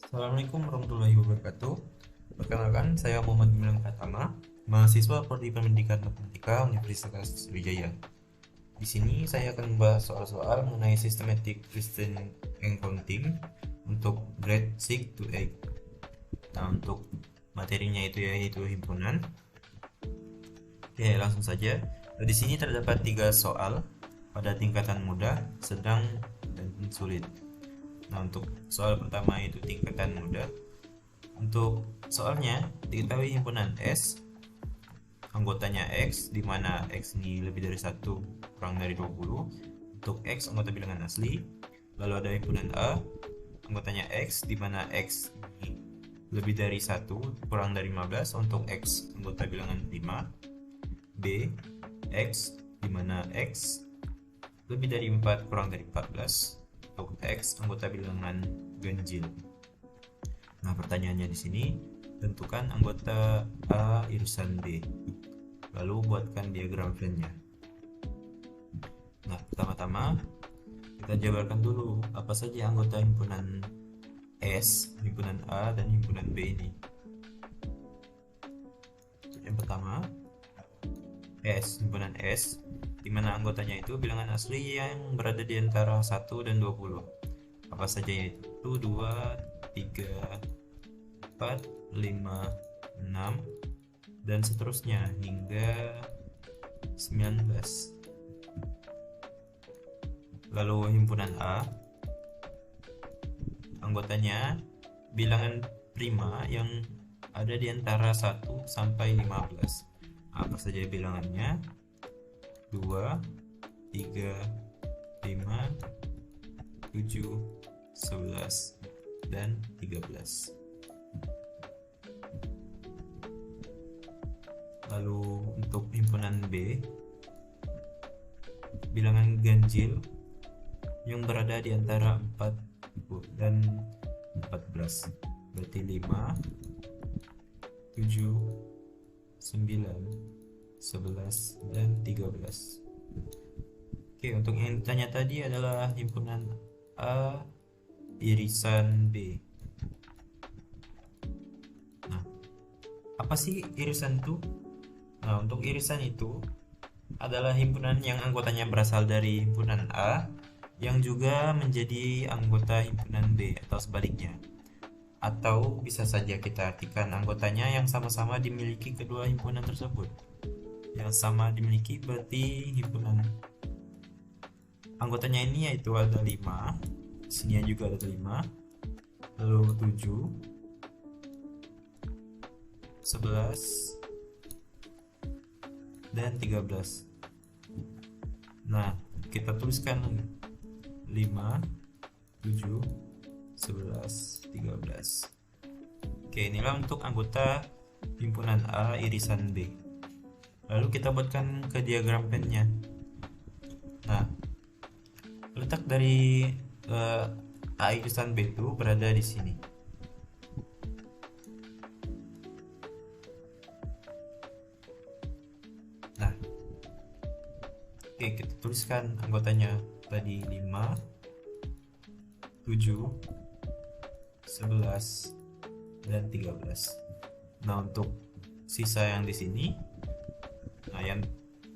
Assalamualaikum warahmatullahi wabarakatuh. Perkenalkan, saya Muhammad Milan Pratama, mahasiswa Prodi Pendidikan Matematika Universitas Sriwijaya. Di sini saya akan membahas soal-soal mengenai Systematic Reasoning and Counting untuk grade 6 to 8. Nah, untuk materinya yaitu himpunan. Oke, langsung saja. Di sini terdapat 3 soal pada tingkatan mudah, sedang, dan sulit. Nah, untuk soal pertama itu tingkatan mudah. Untuk soalnya, diketahui himpunan S, anggotanya X, di mana X ini lebih dari 1 kurang dari 20. Untuk X, anggota bilangan asli. Lalu ada himpunan A, anggotanya X, di mana X ini lebih dari 1 kurang dari 15. Untuk X, anggota bilangan 5. B, X, di mana X lebih dari 4 kurang dari 14. Untuk X, anggota bilangan ganjil. Nah, pertanyaannya di sini, tentukan anggota A irisan B. Lalu buatkan diagram Venn-nya. Nah, pertama-tama kita jabarkan dulu apa saja anggota himpunan S, himpunan A, dan himpunan B ini. Yang pertama, S, himpunan S, di mana anggotanya itu bilangan asli yang berada di antara 1 dan 20. Apa saja yaitu 2, 3, 4, 5, 6, dan seterusnya hingga 19. Lalu himpunan A, anggotanya bilangan prima yang ada di antara 1 sampai 15. Apa saja bilangannya? 2, 3, 5, 7, 11, dan 13. Lalu untuk himpunan B, bilangan ganjil yang berada di antara 4 dan 14. Berarti 5, 7, 9, 11, dan 13. Oke, untuk yang ditanya tadi adalah himpunan A irisan B. Nah, apa sih irisan itu? Nah, untuk irisan itu adalah himpunan yang anggotanya berasal dari himpunan A yang juga menjadi anggota himpunan B atau sebaliknya. Atau bisa saja kita artikan anggotanya yang sama-sama dimiliki kedua himpunan tersebut. Yang sama dimiliki berarti himpunan anggotanya ini yaitu ada 5, sini juga ada 5, lalu 7, 11, dan 13. Nah, kita tuliskan 5, 7, 11, 13. Oke, inilah untuk anggota himpunan A irisan B. Lalu kita buatkan ke diagram Venn-nya. Nah, letak dari A irisan B itu berada di sini. Nah, oke, kita tuliskan anggotanya tadi 5, 7, 11, dan 13. Nah, untuk sisa yang di sini, nah yang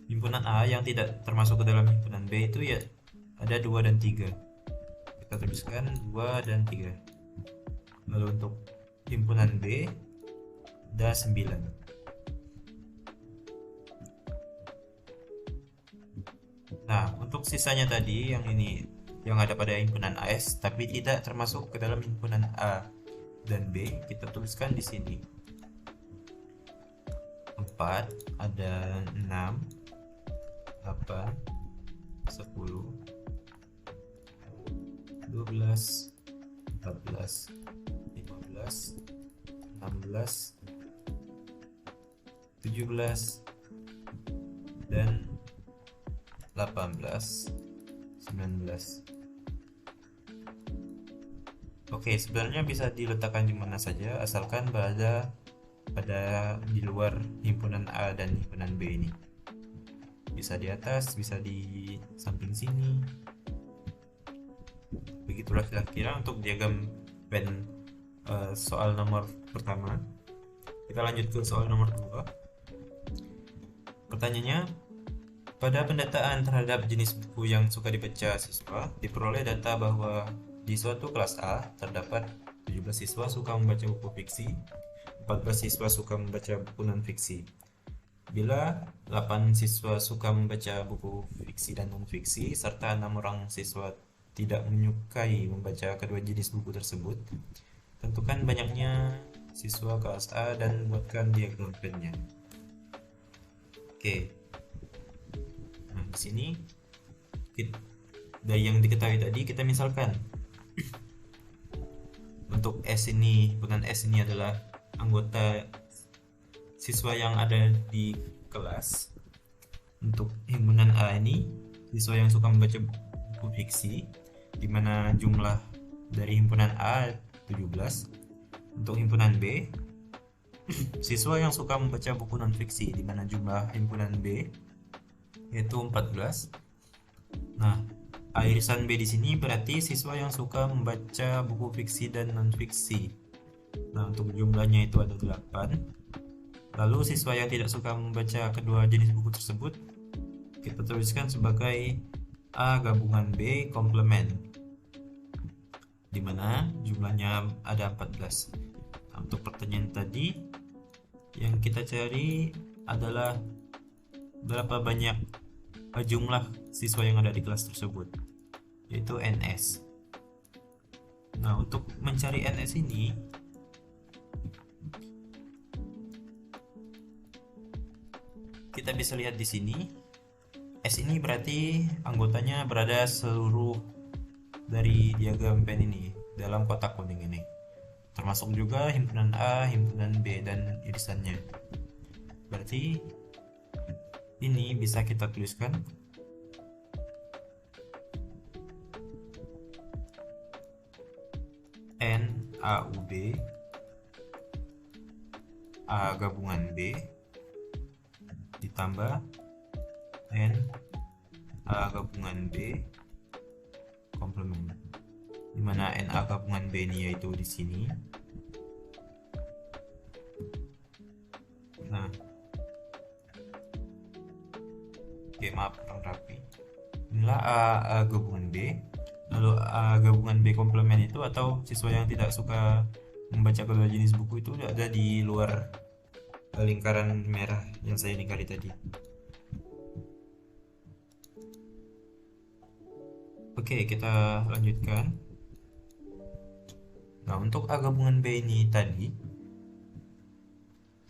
himpunan A yang tidak termasuk ke dalam himpunan B itu ya ada 2 dan 3. Kita tuliskan 2 dan 3. Lalu untuk himpunan B ada 9. Nah, untuk sisanya tadi yang ini yang ada pada himpunan AS tapi tidak termasuk ke dalam himpunan A dan B, kita tuliskan di sini. 4, ada 6, 8, 10, 12, 14, 15, 16, 17, dan 18, 19. Oke, sebenarnya bisa diletakkan di mana saja asalkan berada pada di luar himpunan A dan himpunan B ini. Bisa di atas, bisa di samping sini. Begitulah kira-kira untuk diagram Venn soal nomor pertama. Kita lanjut ke soal nomor 2. Pertanyaannya, pada pendataan terhadap jenis buku yang suka dibaca siswa, diperoleh data bahwa di suatu kelas A terdapat 17 siswa suka membaca buku fiksi, 14 siswa suka membaca buku non-fiksi. Bila 8 siswa suka membaca buku fiksi dan non-fiksi, serta 6 orang siswa tidak menyukai membaca kedua jenis buku tersebut, tentukan banyaknya siswa kelas A dan buatkan diagram Venn-nya. Oke. Nah, di sini dari yang diketahui tadi kita misalkan untuk S ini, himpunan S ini adalah anggota siswa yang ada di kelas. Untuk himpunan A ini siswa yang suka membaca buku fiksi, di mana jumlah dari himpunan A 17. Untuk himpunan B, siswa yang suka membaca buku non-fiksi, di mana jumlah himpunan B yaitu 14. Nah, irisan B di sini berarti siswa yang suka membaca buku fiksi dan non-fiksi. Nah, untuk jumlahnya itu ada 8. Lalu siswa yang tidak suka membaca kedua jenis buku tersebut kita tuliskan sebagai A gabungan B komplement, di mana jumlahnya ada 14. Nah, untuk pertanyaan tadi yang kita cari adalah berapa banyak jumlah siswa yang ada di kelas tersebut, yaitu NS. Nah, untuk mencari NS ini kita bisa lihat di sini. S ini berarti anggotanya berada seluruh dari diagram Venn ini dalam kotak kuning ini, termasuk juga himpunan A, himpunan B, dan irisannya. Berarti ini bisa kita tuliskan N A U B A gabungan B ditambah N A gabungan B komplement, dimana N A gabungan B ini yaitu di sini. Nah, oke, maaf kurang rapi. Inilah A gabungan B. Lalu A gabungan B komplement itu atau siswa yang tidak suka membaca kedua jenis buku itu ada di luar lingkaran merah yang saya lingkari tadi. Oke, kita lanjutkan. Nah, untuk A gabungan B ini tadi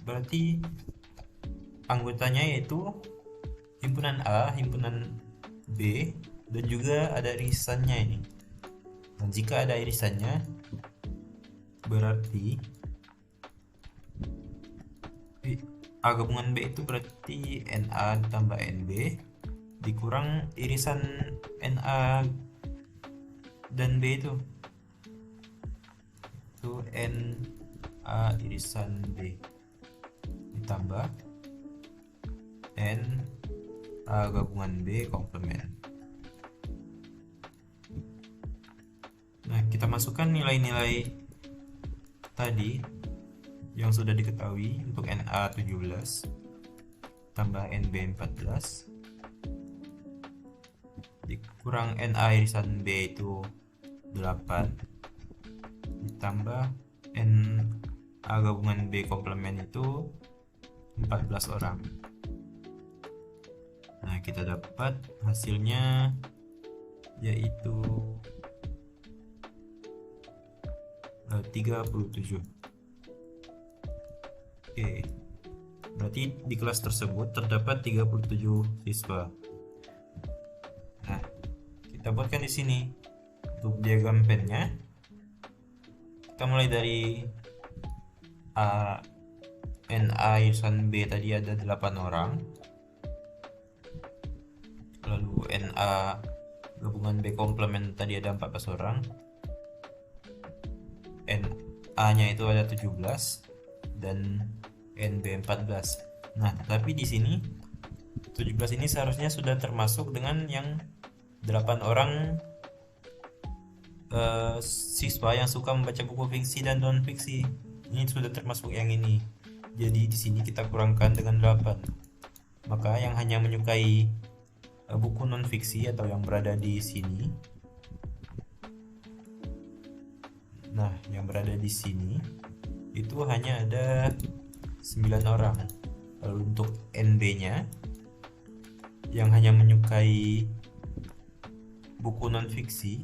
berarti anggotanya yaitu himpunan A, himpunan B, dan juga ada irisannya ini. Dan jika ada irisannya berarti A gabungan B itu berarti NA ditambah NB dikurang irisan NA dan B itu NA irisan B ditambah N A gabungan B komplement. Nah, kita masukkan nilai-nilai tadi yang sudah diketahui. Untuk NA 17 tambah NB 14 dikurang NA irisan B itu 8 ditambah NA gabungan B komplement itu 14 orang. Nah, kita dapat hasilnya yaitu 37. Oke, berarti di kelas tersebut terdapat 37 siswa. Nah, kita buatkan di sini untuk diagram Venn-nya. Kita mulai dari NA irisan B tadi ada 8 orang. Lalu NA gabungan B komplement tadi ada 14 orang. NA nya itu ada 17 dan NB 14. Nah, tetapi di sini 17 ini seharusnya sudah termasuk dengan yang 8 orang siswa yang suka membaca buku fiksi dan non fiksi. Ini sudah termasuk yang ini. Jadi di sini kita kurangkan dengan 8. Maka yang hanya menyukai buku non fiksi atau yang berada di sini. Nah, yang berada di sini itu hanya ada 9 orang. Lalu untuk NB-nya yang hanya menyukai buku non fiksi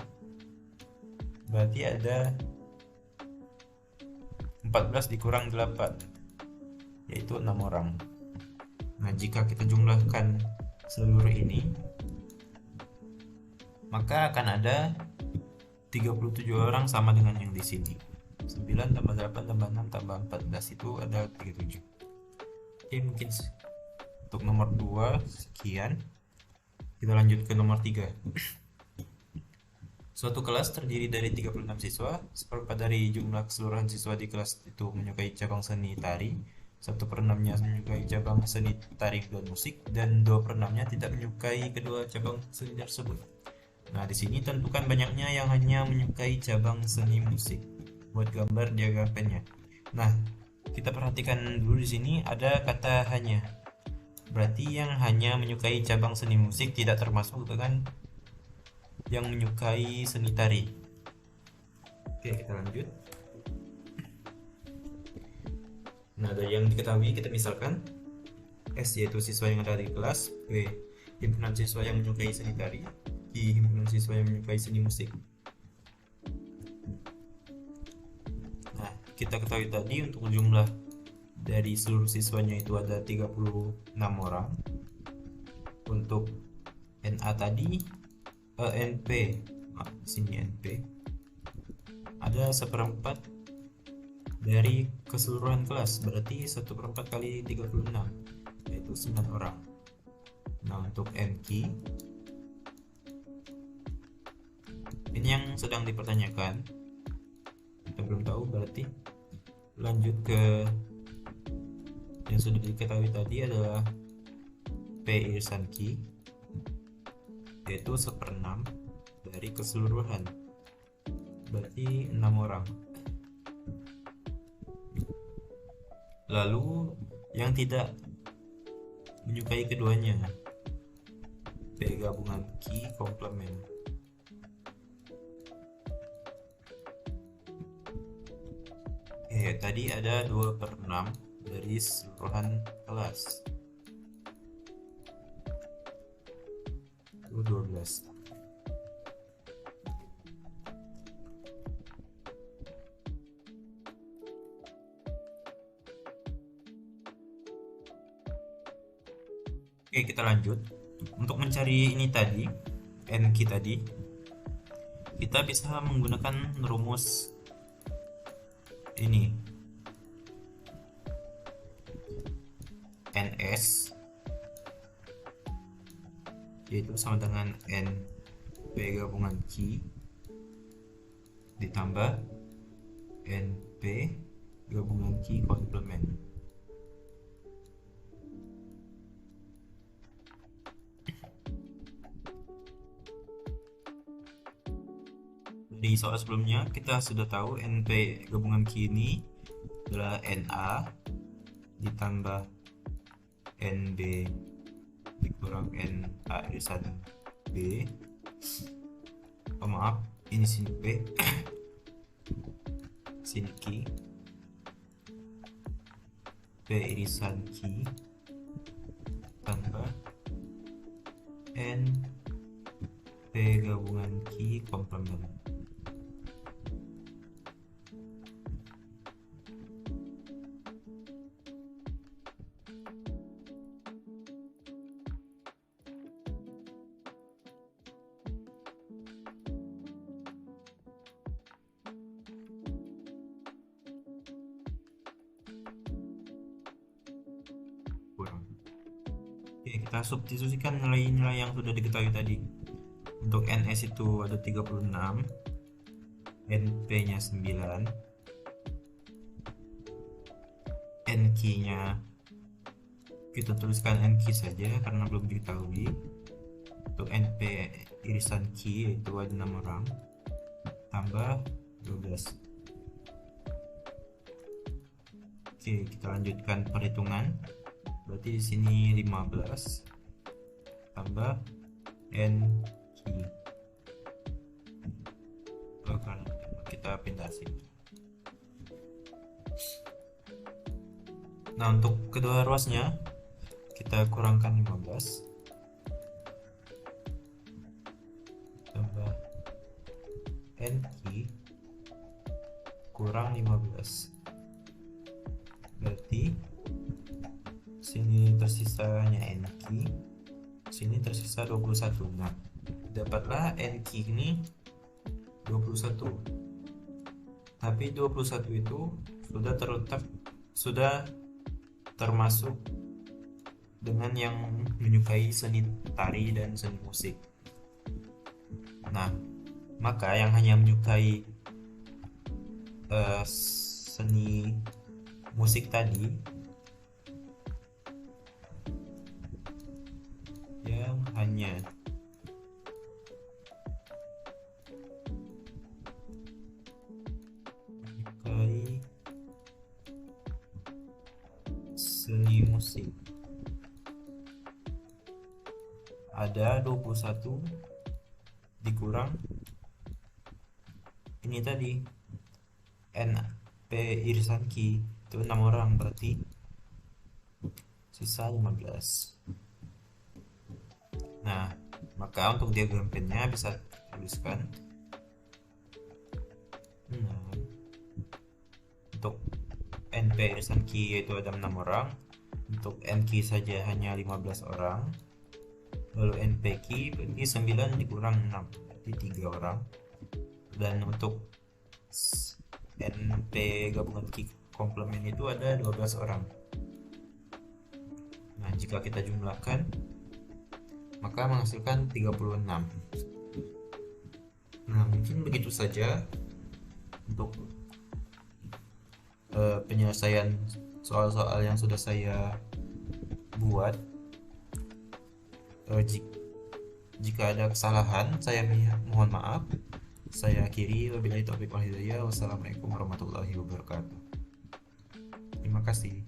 berarti ada 14 dikurang 8, yaitu 6 orang. Nah, jika kita jumlahkan seluruh ini, maka akan ada 37 orang sama dengan yang di sini. 9 tambah 8 tambah 6 tambah 14 itu ada 37. Oke, mungkin untuk nomor 2 sekian. Kita lanjut ke nomor 3. Suatu kelas terdiri dari 36 siswa, seperempat dari jumlah keseluruhan siswa di kelas itu menyukai cabang seni tari, 1/6-nya menyukai cabang seni tari dan musik, dan 2/6-nya tidak menyukai kedua cabang seni tersebut. Nah, di sini tentukan banyaknya yang hanya menyukai cabang seni musik. Buat gambar diagramnya. Nah, kita perhatikan dulu di sini ada kata hanya. Berarti yang hanya menyukai cabang seni musik tidak termasuk dengan yang menyukai seni tari. Oke, kita lanjut. Nah, dari yang diketahui kita misalkan S yaitu siswa yang ada di kelas, W himpunan siswa yang menyukai seni tari, I himpunan siswa yang menyukai seni musik. Nah, kita ketahui tadi untuk jumlah dari seluruh siswanya itu ada 36 orang. Untuk NA tadi NP, sini NP ada 1/4 dari keseluruhan kelas, berarti 1/4 kali 36 yaitu 9 orang. Nah, untuk NQ ini yang sedang dipertanyakan, kita belum tahu, berarti lanjut ke yang sudah diketahui tadi adalah P irisan Q, yaitu 1/6 dari keseluruhan, berarti 6 orang. Lalu yang tidak menyukai keduanya, P gabungan Q komplement. Tadi ada 2/6 dari keseluruhan kelas, 12. Oke, kita lanjut. Untuk mencari ini tadi, NQ tadi, kita bisa menggunakan rumus ini. NS yaitu sama dengan NP gabungan Q ditambah NP gabungan Q komplement. Di soal sebelumnya kita sudah tahu NP gabungan Q ini adalah NA ditambah NB dikurang NA irisan B. Oh, maaf, ini sini B sini Q, P irisan Q tambah N P gabungan Q komplement. Oke, kita substitusikan nilai-nilai yang sudah diketahui tadi. Untuk NS itu ada 36, NP nya 9, NQ nya kita tuliskan NQ saja karena belum diketahui. Untuk NP irisan Q yaitu ada 6 orang. tambah 12. Oke, kita lanjutkan perhitungan. Berarti di sini 15 tambah n q. Oke, kita pindah sini. Nah, untuk kedua ruasnya kita kurangkan 15 tambah n q kurang 15. Berarti sini tersisanya NQ, sini tersisa 21. Nah, dapatlah NQ ini 21. Tapi 21 itu sudah termasuk dengan yang menyukai seni tari dan seni musik. Nah, maka yang hanya menyukai seni musik tadi, yang hanya menyukai seni musik, ada 21 dikurang ini tadi NP irisan Q itu 6 orang, berarti sisa 15. Nah, maka untuk diagram pennya bisa tuliskan 6 untuk NP irisan Q yaitu ada 6 orang, untuk NQ saja hanya 15 orang, lalu NPQ berarti 9 dikurang 6 berarti 3 orang, dan untuk NP gabungan Q komplement itu ada 12 orang. Nah, jika kita jumlahkan maka menghasilkan 36. Nah, mungkin begitu saja untuk penyelesaian soal-soal yang sudah saya buat. Jika ada kesalahan, saya mohon maaf. Saya akhiri, wabillahi taufiq wal hidayah. Wassalamualaikum warahmatullahi wabarakatuh. Terima kasih.